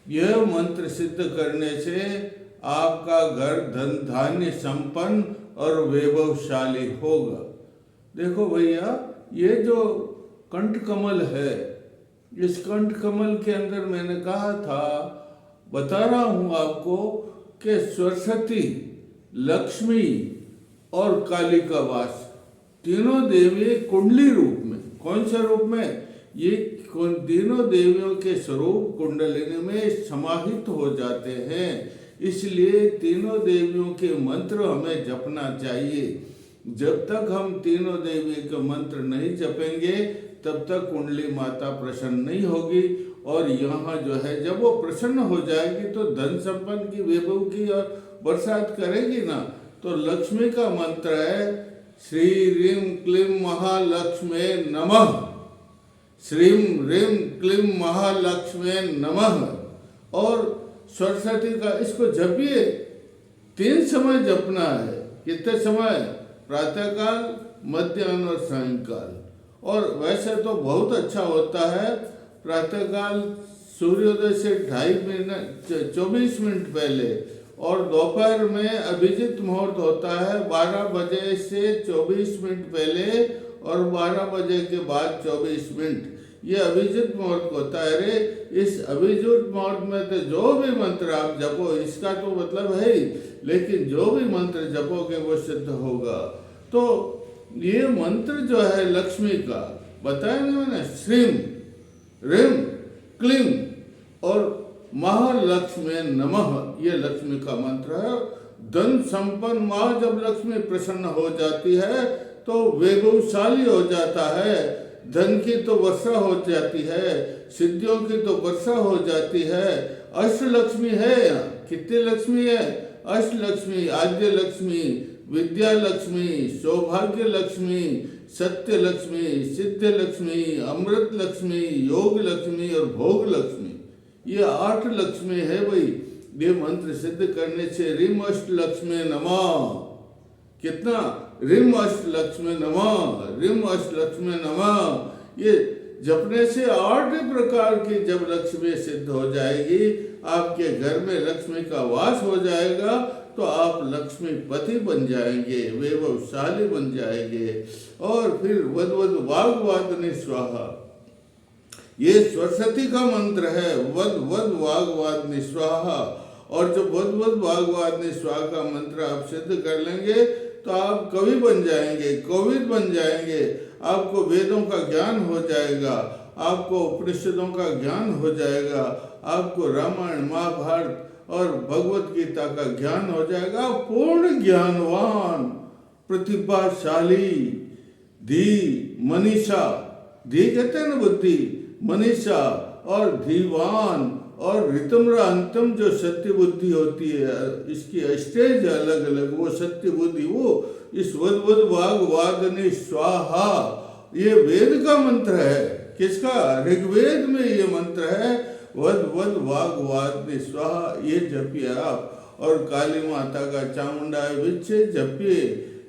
यह मंत्र सिद्ध करने से आपका घर धन धान्य संपन्न और वैभवशाली होगा। देखो भैया, ये जो कंठ कमल है, इस कंठ कमल के अंदर मैंने कहा था, बता रहा हूं आपको कि सरस्वती, लक्ष्मी और काली का वास, तीनों देवी कुंडली रूप में। कौन से रूप में? ये तीनों देवियों के स्वरूप कुंडलिनी में समाहित हो जाते हैं। इसलिए तीनों देवियों के मंत्र हमें जपना चाहिए। जब तक हम तीनों देवी के मंत्र नहीं जपेंगे तब तक कुंडली माता प्रसन्न नहीं होगी। और यहाँ जो है, जब वो प्रसन्न हो जाएगी तो धन संपन्न की, वैभव की और बरसात करेगी ना। तो लक्ष्मी का मंत्र है श्री ह्रीं क्लीं महालक्ष्मे नमः, श्रीं ह्रीं क्लीं महालक्ष्मे नमः। और सरस्वती का, इसको जपिए, 3 समय जपना है। कितने समय? प्रातःकाल, मध्याह्न और सायंकाल। और वैसे तो बहुत अच्छा होता है प्रातःकाल सूर्योदय से 24 मिनट पहले, और दोपहर में अभिजित मुहूर्त होता है 12 बजे से 24 मिनट पहले और 12 बजे के बाद 24 मिनट, ये अभिजित मुहूर्त होता है। रे इस अभिजित मुहूर्त में तो जो भी मंत्र आप जपो, इसका तो मतलब है ही, लेकिन जो भी मंत्र जपोगे वो सिद्ध होगा। तो ये मंत्र जो है लक्ष्मी का बताया ना मैंने, श्रीं ह्रीं क्लीं और महालक्ष्मी नमः, ये लक्ष्मी का मंत्र है। धन संपन्न माँ, जब लक्ष्मी प्रसन्न हो जाती है तो वैभवशाली हो जाता है। धन की तो वर्षा हो जाती है, सिद्धियों की तो वर्षा हो जाती है। अष्ट लक्ष्मी है यहाँ। कितनी लक्ष्मी है? अष्ट लक्ष्मी, आद्य लक्ष्मी, विद्या लक्ष्मी, सौभाग्य लक्ष्मी, सत्य लक्ष्मी, सिद्ध लक्ष्मी, अमृत लक्ष्मी, योग लक्ष्मी और भोग लक्ष्मी, ये 8 लक्ष्मी है भाई। ये मंत्र सिद्ध करने से ह्रीं अष्ट लक्ष्मी नमः, कितना? ह्रीं अष्ट लक्ष्मी नमः, ह्रीं अष्ट लक्ष्मी नमः। ये जपने से 8 प्रकार की जब लक्ष्मी सिद्ध हो जाएगी, आपके घर में लक्ष्मी का वास हो जाएगा, तो आप लक्ष्मीपति बन जाएंगे, वैभवशाली बन जाएंगे। और फिर वद वद वाग्वादने स्वाहा, ये सरस्वती का मंत्र है, वद वद वाग्वादने स्वाहा। और जब वद वद वाग्वादने स्वाहा का मंत्र आप सिद्ध कर लेंगे तो आप कवि बन जाएंगे, कोविद बन जाएंगे। आपको वेदों का ज्ञान हो जाएगा, आपको उपनिषदों का ज्ञान हो जाएगा, आपको रामायण महाभारत और भगवत गीता का ज्ञान हो जाएगा। पूर्ण ज्ञानवान, प्रतिभाशाली, धी मनीषा, धी कहते हैं ना बुद्धि, मनीषा और धीवान और ऋतम्र अंतम जो सत्य बुद्धि होती है, इसकी स्टेज अलग अलग, वो सत्य बुद्धि, वो इस वद वद वाग वादने स्वाहा, ये वेद का मंत्र है। किसका? ऋग्वेद में ये मंत्र है, वद वद वाग वादने स्वाहा। ये जपिए आप। और काली माता का चामुंडा विच्छे जपिए।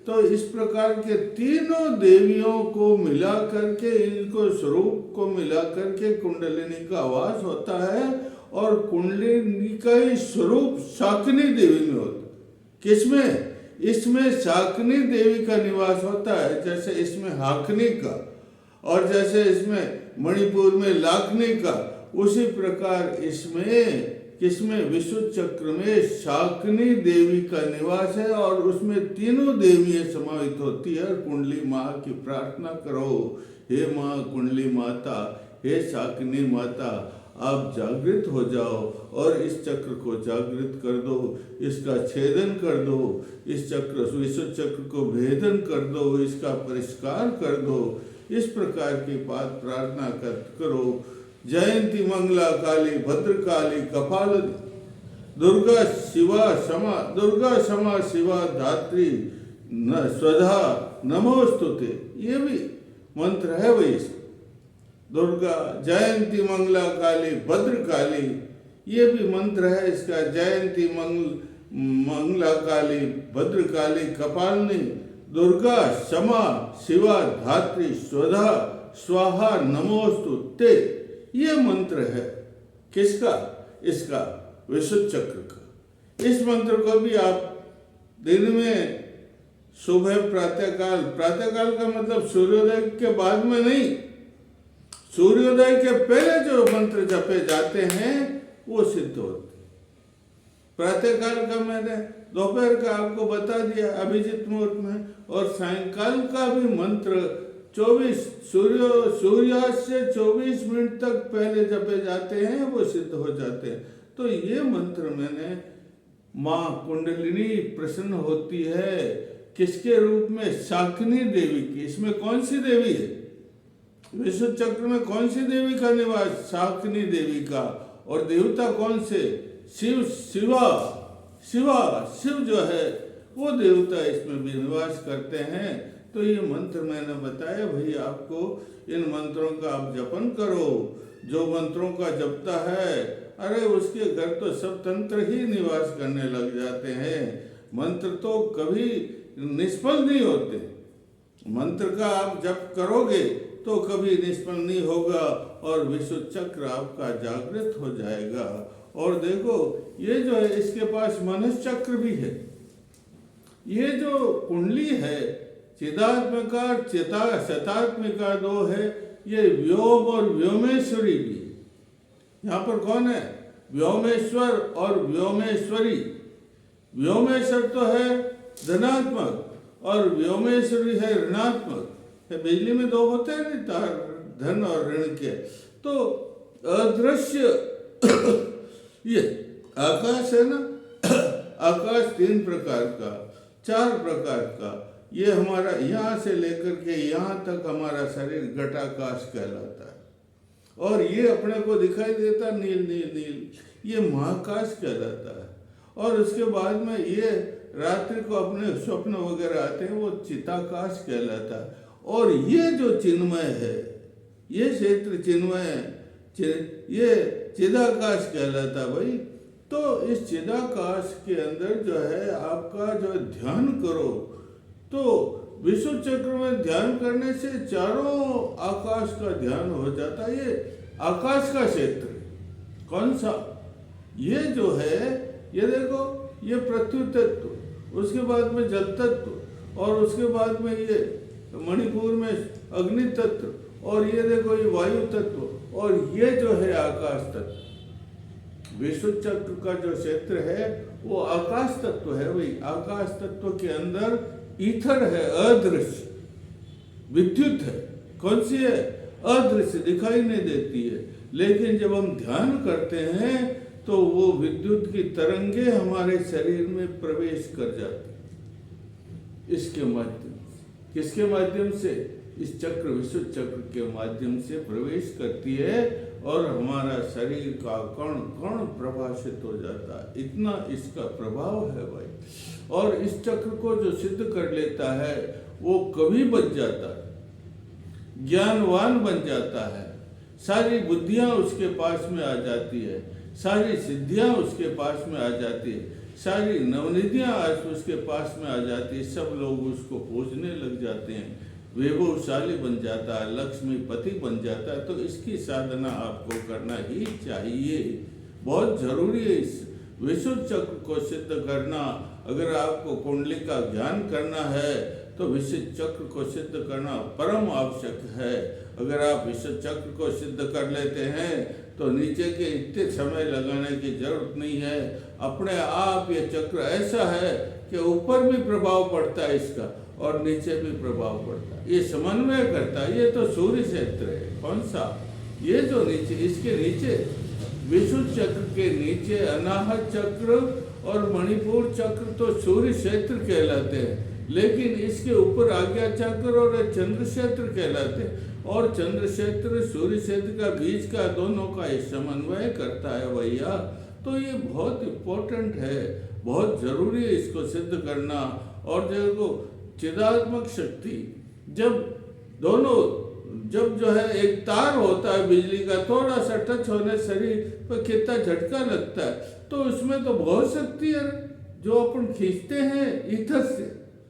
तो इस प्रकार के तीनों देवियों को मिला करके, इनको स्वरूप को मिला करके कुंडलिनी का वास होता है। और कुंडलिनी का ही स्वरूप शाकिनी देवी में होता है। किसमें? इसमें शाकिनी देवी का निवास होता है, जैसे इसमें हाकनी का, और जैसे इसमें मणिपुर में लाखनी का, उसी प्रकार इसमें किसमें? विशुद्ध चक्र में शाकिनी देवी का निवास है। और उसमें तीनों देवियां समाहित होती है। कुंडली माँ की प्रार्थना करो, हे माँ कुंडली माता, हे शाकिनी माता, आप जागृत हो जाओ और इस चक्र को जागृत कर दो, इसका छेदन कर दो, इस चक्र विशुद्ध चक्र को भेदन कर दो, इसका परिष्कार कर दो। इस प्रकार की बात प्रार्थना करो। जयंती मंगला काली भद्रकाली कपाल, दुर्गा शिवा क्षमा, दुर्गा क्षमा शिवा धात्री स्वधा नमोस्तुते, ये भी मंत्र है भाई। दुर्गा जयंती मंगला काली भद्रकाली, ये भी मंत्र है इसका। जयंती मंगला काली भद्रकाली कपालनी, दुर्गा क्षमा शिवा धात्री स्वधा स्वाहा नमोस्तुते, ये मंत्र है। किसका? इसका विशुद्ध चक्र का। इस मंत्र को भी आप दिन में सुबह प्रातःकाल, प्रातःकाल का मतलब सूर्योदय के बाद में नहीं, सूर्योदय के पहले जो मंत्र जपे जाते हैं वो सिद्ध होते। प्रातःकाल का मैंने दोपहर का आपको बता दिया अभिजीत मुहूर्त में, और सायंकाल का भी मंत्र 24 सूर्यास्त से 24 मिनट तक पहले जपे जाते हैं, वो सिद्ध हो जाते हैं। तो ये मंत्र मैंने माँ कुंडलिनी प्रसन्न होती है किसके रूप में? शाकिनी देवी की। इसमें कौन सी देवी है? विशुद्ध चक्र में कौन सी देवी का निवास? शाकिनी देवी का। और देवता कौन से? शिव जो है वो देवता इसमें भी निवास करते हैं। तो ये मंत्र मैंने बताया भाई आपको, इन मंत्रों का आप जपन करो। जो मंत्रों का जपता है, अरे उसके घर तो सब तंत्र ही निवास करने लग जाते हैं। मंत्र तो कभी निष्फल नहीं होते। मंत्र का आप जप करोगे तो कभी निष्फल नहीं होगा और विशुद्ध चक्र आपका जागृत हो जाएगा। और देखो ये जो है इसके पास मनस चक्र भी है। ये जो कुंडली है चिदात्मिका शतात्मिका दो है, ये व्योम और व्योमेश्वरी भी। यहाँ पर कौन है? व्योमेश्वर और व्योमेश्वरी। व्योमेश्वर तो है धनात्मक और व्योमेश्वरी है ऋणात्मक। बिजली में दो होते हैं नहीं तार, धन और ऋण के। तो अदृश्य ये आकाश है ना, आकाश 3 प्रकार का, 4 प्रकार का। ये हमारा यहाँ से लेकर के यहाँ तक हमारा शरीर घटाकाश कहलाता है। और ये अपने को दिखाई देता नील नील नील, ये महाकाश कहलाता है। और उसके बाद में ये रात्रि को अपने स्वप्न वगैरह आते हैं, वो चिताकाश कहलाता है। और ये जो चिन्मय है, ये क्षेत्र चिन्मय, ये चिदाकाश कहलाता है भाई। तो इस चिदाकाश के अंदर जो है आपका जो ध्यान करो, तो विशुद्ध चक्र में ध्यान करने से चारों आकाश का ध्यान हो जाता है। ये आकाश का क्षेत्र कौन सा? ये जो है, ये देखो, ये पृथ्वी तत्व, उसके बाद में जल तत्व, और उसके बाद में ये मणिपुर में अग्नि तत्व, और ये देखो ये वायु तत्व, और ये जो है आकाश तत्व। विशुद्ध चक्र का जो क्षेत्र है वो आकाश तत्व है। वही आकाश तत्व के अंदर ईथर है, अदृश्य विद्युत है। कौन सी है? अदृश्य, दिखाई नहीं देती है। लेकिन जब हम ध्यान करते हैं तो वो विद्युत की तरंगे हमारे शरीर में प्रवेश कर जाती। इसके माध्यम से, किसके माध्यम से? इस चक्र, विशुद्ध चक्र के माध्यम से प्रवेश करती है और हमारा शरीर का कण कण प्रभाषित हो जाता है। इतना इसका प्रभाव है भाई। और इस चक्र को जो सिद्ध कर लेता है वो कभी बच जाता है, ज्ञानवान बन जाता है। सारी बुद्धियां उसके पास में आ जाती है, सारी सिद्धियां उसके पास में आ जाती है, सारी नवनिधियां उसके पास में आ जाती है। सब लोग उसको पूजने लग जाते हैं, वैभवशाली बन जाता है, लक्ष्मीपति बन जाता है। तो इसकी साधना आपको करना ही चाहिए, बहुत जरूरी है। इस विशुद्ध चक्र को सिद्ध करना, अगर आपको कुंडली का ज्ञान करना है तो विशुद्ध चक्र को सिद्ध करना परम आवश्यक है। अगर आप विशुद्ध चक्र को सिद्ध कर लेते हैं तो नीचे के इतने समय लगाने की जरूरत नहीं है। अपने आप ये चक्र ऐसा है कि ऊपर भी प्रभाव पड़ता है इसका और नीचे भी प्रभाव पड़ता है, ये समन्वय करता है। ये तो सूर्य क्षेत्र है। कौन सा? ये जो नीचे, इसके नीचे विशुद्ध चक्र के नीचे अनाहत चक्र और मणिपुर चक्र तो सूर्य क्षेत्र कहलाते हैं, लेकिन इसके ऊपर आज्ञा चक्र और चंद्र क्षेत्र कहलाते हैं। और चंद्र क्षेत्र सूर्य क्षेत्र का बीच का दोनों का समन्वय करता है भैया। तो ये बहुत इम्पोर्टेंट है, बहुत जरूरी है इसको सिद्ध करना। और देखो चिदात्मक शक्ति, जब दोनों, जब जो है एक तार होता है बिजली का, थोड़ा सा टच होने शरीर पर कितना झटका लगता है, तो उसमें तो बहुत शक्ति है जो अपन खींचते हैं ईथर से,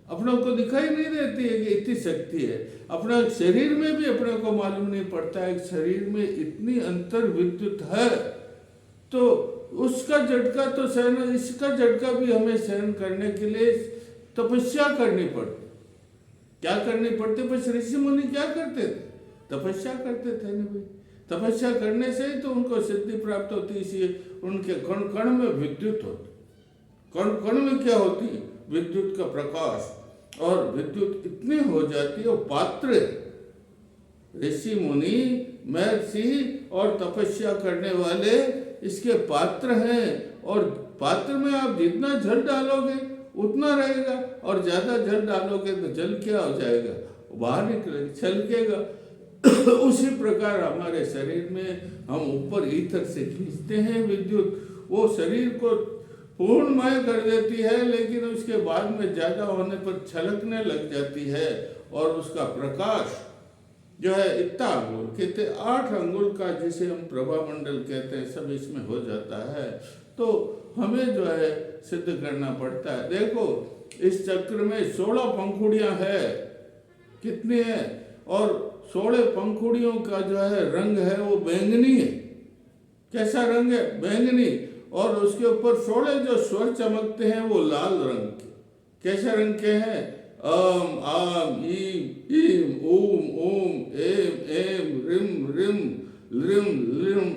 अपनों को दिखाई नहीं देती है कि इतनी शक्ति है। अपना शरीर में भी अपने को मालूम नहीं पड़ता है शरीर में इतनी अंतर विद्युत है। तो उसका झटका तो सहन, इसका झटका भी हमें सहन करने के लिए तपस्या करनी पड़ती। क्या करनी पड़ती? बस ऋषि मुनि क्या करते थे? तपस्या करते थे ना भाई। तपस्या करने से ही तो उनको सिद्धि प्राप्त होती। इसलिए उनके कण कण में विद्युत होती। कण कण में क्या होती? विद्युत का प्रकाश। और विद्युत इतनी हो जाती है, वो पात्र ऋषि मुनि महर्षि और तपस्या करने वाले इसके पात्र हैं। और पात्र में आप जितना जल डालोगे उतना रहेगा, और ज्यादा जल डालोगे तो जल क्या हो जाएगा? बाहर निकलेगा, छलकेगा। उसी प्रकार हमारे शरीर में हम ऊपर ईथर से खींचते हैं विद्युत, वो शरीर को पूर्णमय कर देती है, लेकिन उसके बाद में ज्यादा होने पर छलकने लग जाती है। और उसका प्रकाश जो है इतना अंगुल कहते 8 अंगुल का, जिसे हम प्रभा मंडल कहते हैं, सब इसमें हो जाता है। तो हमें जो है सिद्ध करना पड़ता है। देखो इस चक्र में 16 पंखुड़ियां है। कितनी है? और 16 पंखुड़ियों का जो है रंग है वो बैंगनी है। कैसा रंग है? बैंगनी। और उसके ऊपर 16 जो स्वर चमकते हैं वो लाल रंग के। कैसे रंग के हैं? अम आम ईम ईम Om Om M M rim rim लिम लिम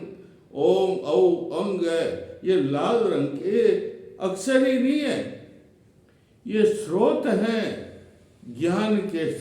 ओम औ अंग है। ये लाल रंग के अक्षर ही नहीं है, ये स्रोत हैं, ज्ञान के स्रोत।